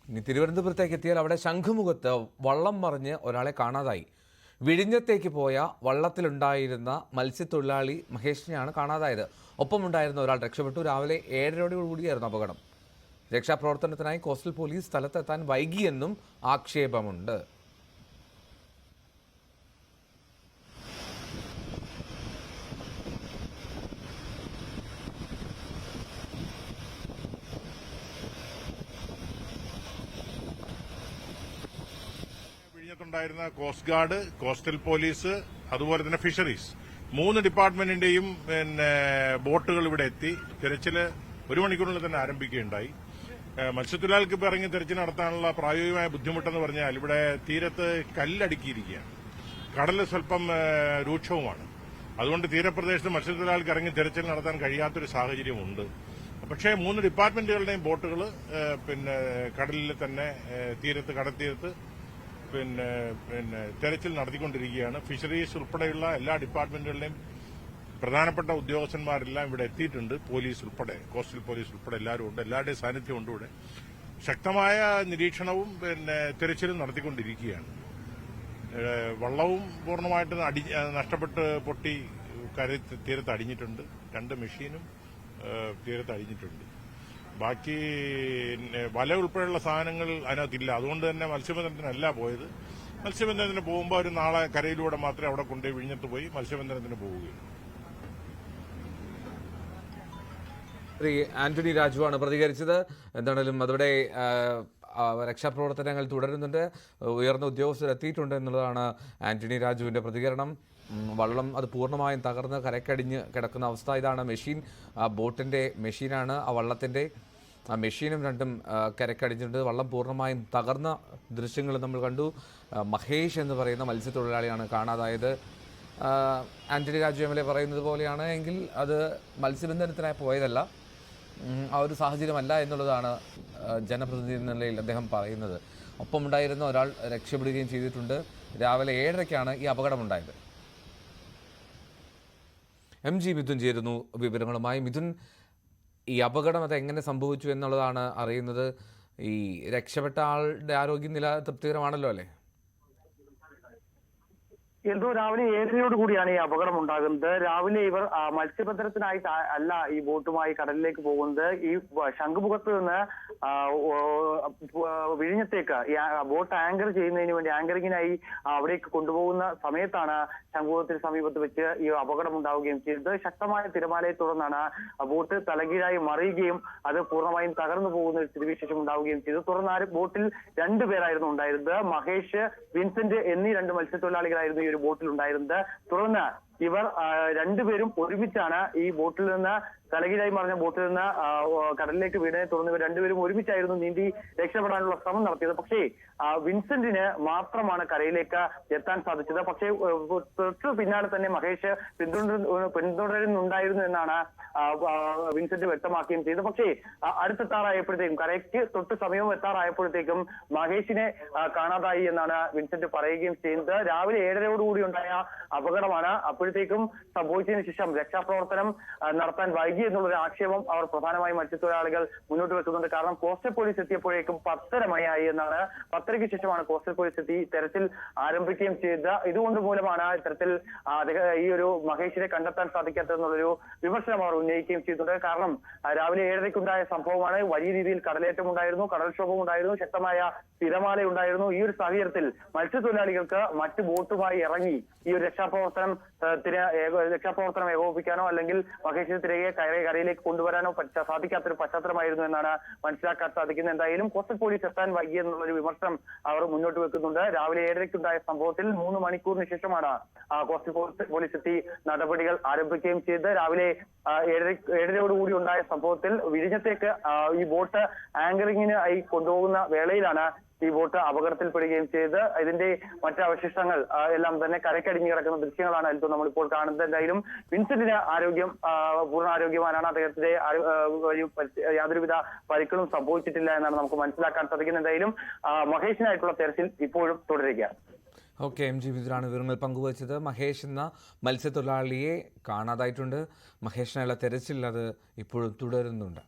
ഇനി തിരുവനന്തപുരത്തേക്ക് എത്തിയാൽ അവിടെ ശംഖുമുഖത്ത് വള്ളം മറിഞ്ഞ് ഒരാളെ കാണാതായി. വിഴിഞ്ഞത്തേക്ക് പോയ വള്ളത്തിലുണ്ടായിരുന്ന മത്സ്യത്തൊഴിലാളി മഹേഷിനെയാണ് കാണാതായത്. ഒപ്പമുണ്ടായിരുന്ന ഒരാൾ രക്ഷപ്പെട്ടു. രാവിലെ 7:30 അപകടം. രക്ഷാപ്രവർത്തനത്തിനായി കോസ്റ്റൽ പോലീസ് സ്ഥലത്തെത്താൻ വൈകിയെന്നും ആക്ഷേപമുണ്ട്. വിഴിഞ്ഞത്തുണ്ടായിരുന്ന കോസ്റ്റ് ഗാർഡ്, കോസ്റ്റൽ പോലീസ്, അതുപോലെ തന്നെ ഫിഷറീസ് 3 ഡിപ്പാർട്ട്മെന്റിന്റെയും ബോട്ടുകൾ ഇവിടെ എത്തി. തിരച്ചില് 1 മണിക്കൂറിനുള്ളിൽ തന്നെ ആരംഭിക്കുകയുണ്ടായി. മത്സ്യത്തൊഴിലാളികൾക്ക് ഇപ്പോൾ ഇറങ്ങി തിരച്ചിൽ നടത്താനുള്ള പ്രായോഗികമായ ബുദ്ധിമുട്ടെന്ന് പറഞ്ഞാൽ ഇവിടെ തീരത്ത് കല്ലടുക്കിയിരിക്കുകയാണ്. കടൽ സ്വല്പം രൂക്ഷവുമാണ്. അതുകൊണ്ട് തീരപ്രദേശത്ത് മത്സ്യത്തൊഴിലാളികൾക്ക് ഇറങ്ങി തിരച്ചിൽ നടത്താൻ കഴിയാത്തൊരു സാഹചര്യമുണ്ട്. പക്ഷേ 3 ഡിപ്പാർട്ട്മെന്റുകളുടെയും ബോട്ടുകൾ കടലിൽ തന്നെ കടൽത്തീരത്ത് തെരച്ചിൽ നടത്തിക്കൊണ്ടിരിക്കുകയാണ്. ഫിഷറീസ് ഉൾപ്പെടെയുള്ള എല്ലാ ഡിപ്പാർട്ട്മെന്റുകളുടെയും പ്രധാനപ്പെട്ട ഉദ്യോഗസ്ഥന്മാരെല്ലാം ഇവിടെ എത്തിയിട്ടുണ്ട്. പോലീസ് ഉൾപ്പെടെ, കോസ്റ്റൽ പോലീസ് ഉൾപ്പെടെ എല്ലാവരും ഉണ്ട്. എല്ലാവരുടെയും സാന്നിധ്യമുണ്ട് ഇവിടെ. ശക്തമായ നിരീക്ഷണവും തെരച്ചിലും നടത്തിക്കൊണ്ടിരിക്കുകയാണ്. വള്ളവും പൂർണ്ണമായിട്ട് നഷ്ടപ്പെട്ട് പൊട്ടി തീരത്ത് അടിഞ്ഞിട്ടുണ്ട്. 2 മെഷീനും തീരത്ത് അടിഞ്ഞിട്ടുണ്ട്. ബാക്കി വല ഉൾപ്പെടെയുള്ള സാധനങ്ങൾ അതിനകത്തില്ല. അതുകൊണ്ട് തന്നെ മത്സ്യബന്ധനത്തിനല്ല പോയത്. മത്സ്യബന്ധനത്തിന് പോകുമ്പോൾ ഒരു നാളെ കരയിലൂടെ മാത്രമേ അവിടെ കൊണ്ടുപോയി വിഴിഞ്ഞത്ത് പോയി മത്സ്യബന്ധനത്തിന് പോവുകയുള്ളൂ. ശ്രീ ആന്റണി രാജുവാണ് പ്രതികരിച്ചത്. എന്താണെങ്കിലും അതോടെ രക്ഷാപ്രവർത്തനങ്ങൾ തുടരുന്നുണ്ട്. ഉയർന്ന ഉദ്യോഗസ്ഥർ എത്തിയിട്ടുണ്ട് എന്നുള്ളതാണ് ആന്റണി രാജുവിൻ്റെ പ്രതികരണം. വള്ളം അത് പൂർണ്ണമായും തകർന്ന് കരക്കടിഞ്ഞ് കിടക്കുന്ന അവസ്ഥ. ഇതാണ് മെഷീൻ, ബോട്ടിൻ്റെ മെഷീനാണ്. ആ വള്ളത്തിൻ്റെ മെഷീനും രണ്ടും കരക്കടിഞ്ഞിട്ടുണ്ട്. വള്ളം പൂർണ്ണമായും തകർന്ന ദൃശ്യങ്ങൾ നമ്മൾ കണ്ടു. മഹേഷ് എന്ന് പറയുന്ന മത്സ്യത്തൊഴിലാളിയാണ് കാണാതായത്. Antony Raju M L A പറയുന്നത് പോലെയാണ് എങ്കിൽ അത് മത്സ്യബന്ധനത്തിനായി പോയതല്ല, ആ ഒരു സാഹചര്യമല്ല എന്നുള്ളതാണ് ജനപ്രതിനിധി എന്ന നിലയിൽ അദ്ദേഹം പറയുന്നത്. ഒപ്പമുണ്ടായിരുന്ന ഒരാൾ രക്ഷപ്പെടുകയും ചെയ്തിട്ടുണ്ട്. രാവിലെ 7:30-ക്കാണ് ഈ അപകടമുണ്ടായത്. MG മിഥുൻ ചേരുന്നു വിവരങ്ങളുമായി. മിഥുൻ, ഈ അപകടം അത് എങ്ങനെ സംഭവിച്ചു എന്നുള്ളതാണ് അറിയുന്നത്. ഈ രക്ഷപ്പെട്ട ആളുടെ ആരോഗ്യനില തൃപ്തികരമാണല്ലോ അല്ലേ? എന്തോ രാവിലെ 7:30 കൂടിയാണ് ഈ അപകടം ഉണ്ടാകുന്നത്. രാവിലെ ഇവർ മത്സ്യബന്ധനത്തിനായിട്ട് അല്ല ഈ ബോട്ടുമായി കടലിലേക്ക് പോകുന്നത്. ഈ ശംഖുമുഖത്ത് നിന്ന് വിഴിഞ്ഞത്തേക്ക് ബോട്ട് ആങ്കർ ചെയ്യുന്നതിന് വേണ്ടി ആങ്കറിങ്ങിനായി അവിടേക്ക് കൊണ്ടുപോകുന്ന സമയത്താണ് ശംഖുമുഖത്തിന് സമീപത്ത് വെച്ച് ഈ അപകടം ഉണ്ടാവുകയും ചെയ്തത്. ശക്തമായ തിരമാലയെ തുടർന്നാണ് ബോട്ട് തലകീഴായി മറിയുകയും അത് പൂർണ്ണമായും തകർന്നു പോകുന്ന ഒരു സ്ഥിതിവിശേഷം ഉണ്ടാവുകയും ചെയ്തു. തുടർന്ന് ബോട്ടിൽ 2 പേരായിരുന്നു ഉണ്ടായിരുന്നത്. മഹേഷ്, വിൻസെന്റ് എന്നീ 2 മത്സ്യത്തൊഴിലാളികളായിരുന്നു ഈ ഒരു ബോട്ടിൽ ഉണ്ടായിരുന്നത്. തുടർന്ന് ഇവർ 2 പേരും ഒരുമിച്ചാണ് ഈ ബോട്ടിൽ നിന്ന് തലകീഴായി മറിഞ്ഞ ബോട്ടിൽ നിന്ന് കടലിലേക്ക് വീണതിനെ തുടർന്ന് ഇവർ 2 പേരും ഒരുമിച്ചായിരുന്നു നീന്തി രക്ഷപ്പെടാനുള്ള ശ്രമം നടത്തിയത്. പക്ഷേ വിൻസെന്റിന് മാത്രമാണ് കരയിലേക്ക് എത്താൻ സാധിച്ചത്. പക്ഷേ തൊട്ടു പിന്നാലെ തന്നെ മഹേഷ് പിന്തുടരുന്നുണ്ടായിരുന്നു എന്നാണ് വിൻസെന്റ് വ്യക്തമാക്കുകയും ചെയ്തത്. പക്ഷേ അടുത്തെത്താറായപ്പോഴത്തേക്കും, കരയ്ക്ക് തൊട്ട് സമയവും എത്താറായപ്പോഴത്തേക്കും മഹേഷിനെ കാണാതായി എന്നാണ് വിൻസെന്റ് പറയുകയും ചെയ്യുന്നത്. രാവിലെ 7:30 ഉണ്ടായ അപകടമാണ്. അപ്പോഴത്തേക്കും സംഭവിച്ചതിന് ശേഷം രക്ഷാപ്രവർത്തനം നടത്താൻ വൈകി എന്നുള്ളൊരു ആക്ഷേപം അവർ പ്രധാനമായും മത്സ്യത്തൊഴിലാളികൾ മുന്നോട്ട് വെക്കുന്നുണ്ട്. കാരണം കോസ്റ്റൽ പോലീസ് എത്തിയപ്പോഴേക്കും 10:30 മണിയായി എന്നാണ്. 10:30-ക്ക് ശേഷമാണ് കോസ്റ്റൽ പോലീസ് എത്തി തെരച്ചിൽ ആരംഭിക്കുകയും ചെയ്തത്. ഇതുകൊണ്ട് മൂലമാണ് ഇത്തരത്തിൽ ഈ ഒരു മഹേഷിനെ കണ്ടെത്താൻ സാധിക്കാത്തതെന്നുള്ളൊരു വിമർശനം അവർ ഉന്നയിക്കുകയും ചെയ്തിട്ടുണ്ട്. കാരണം രാവിലെ 7:30-ക്ക് ഉണ്ടായ സംഭവമാണ്. വലിയ രീതിയിൽ കടലേറ്റം ഉണ്ടായിരുന്നു, കടൽക്ഷോഭം ഉണ്ടായിരുന്നു, ശക്തമായ തിരമാല ഉണ്ടായിരുന്നു. ഈ ഒരു സാഹചര്യത്തിൽ മത്സ്യത്തൊഴിലാളികൾക്ക് മറ്റ് ബോട്ടുമായി ഇറങ്ങി ഈ ഒരു രക്ഷാപ്രവർത്തനം ഏകോപിപ്പിക്കാനോ അല്ലെങ്കിൽ മഹേഷിനെ തിരികെ കരയിലേക്ക് കൊണ്ടുവരാനോ സാധിക്കാത്തൊരു പശ്ചാത്തലമായിരുന്നു എന്നാണ് മനസ്സിലാക്കാൻ സാധിക്കുന്നത്. എന്തായാലും കോസ്റ്റൽ പോലീസ് എത്താൻ വൈകി എന്നുള്ളൊരു വിമർശനം അവർ മുന്നോട്ട് വെക്കുന്നുണ്ട്. രാവിലെ 7:30-ക്ക് ഉണ്ടായ സംഭവത്തിൽ 3 മണിക്കൂറിന് ശേഷമാണ് കോസ്റ്റൽ പോലീസ് എത്തി നടപടികൾ ആരംഭിക്കുകയും ചെയ്തത്. രാവിലെ 7:30 ഉണ്ടായ സംഭവത്തിൽ വിഴിഞ്ഞത്തേക്ക് ഈ ബോട്ട് ആങ്കറിങ്ങിന് ആയി കൊണ്ടുപോകുന്ന വേളയിലാണ് ഈ ബോട്ട് അപകടത്തിൽപ്പെടുകയും ചെയ്ത് ഇതിന്റെ മറ്റ് അവശിഷ്ടങ്ങൾ എല്ലാം തന്നെ കരക്കടിഞ്ഞു കിടക്കുന്ന ദൃശ്യങ്ങളാണ് ഇപ്പോൾ നമ്മളിപ്പോൾ കാണുന്നത്. എന്തായാലും വിൻസെന്റിന് പൂർണ്ണ ആരോഗ്യവാനാണ്. അദ്ദേഹത്തിന്റെ യാതൊരുവിധ പരിക്കുകളും സംഭവിച്ചിട്ടില്ല എന്നാണ് നമുക്ക് മനസ്സിലാക്കാൻ സാധിക്കുന്നത്. എന്തായാലും മഹേഷിനായിട്ടുള്ള തെരച്ചിൽ ഇപ്പോഴും തുടരുകയാണ്. ഓക്കെ, MG മിഥുനാണ് വിവരങ്ങൾ പങ്കുവച്ചത്. മഹേഷ് എന്ന മത്സ്യത്തൊഴിലാളിയെ കാണാതായിട്ടുണ്ട്. മഹേഷിനായുള്ള തെരച്ചിൽ അത് ഇപ്പോഴും തുടരുന്നുണ്ട്.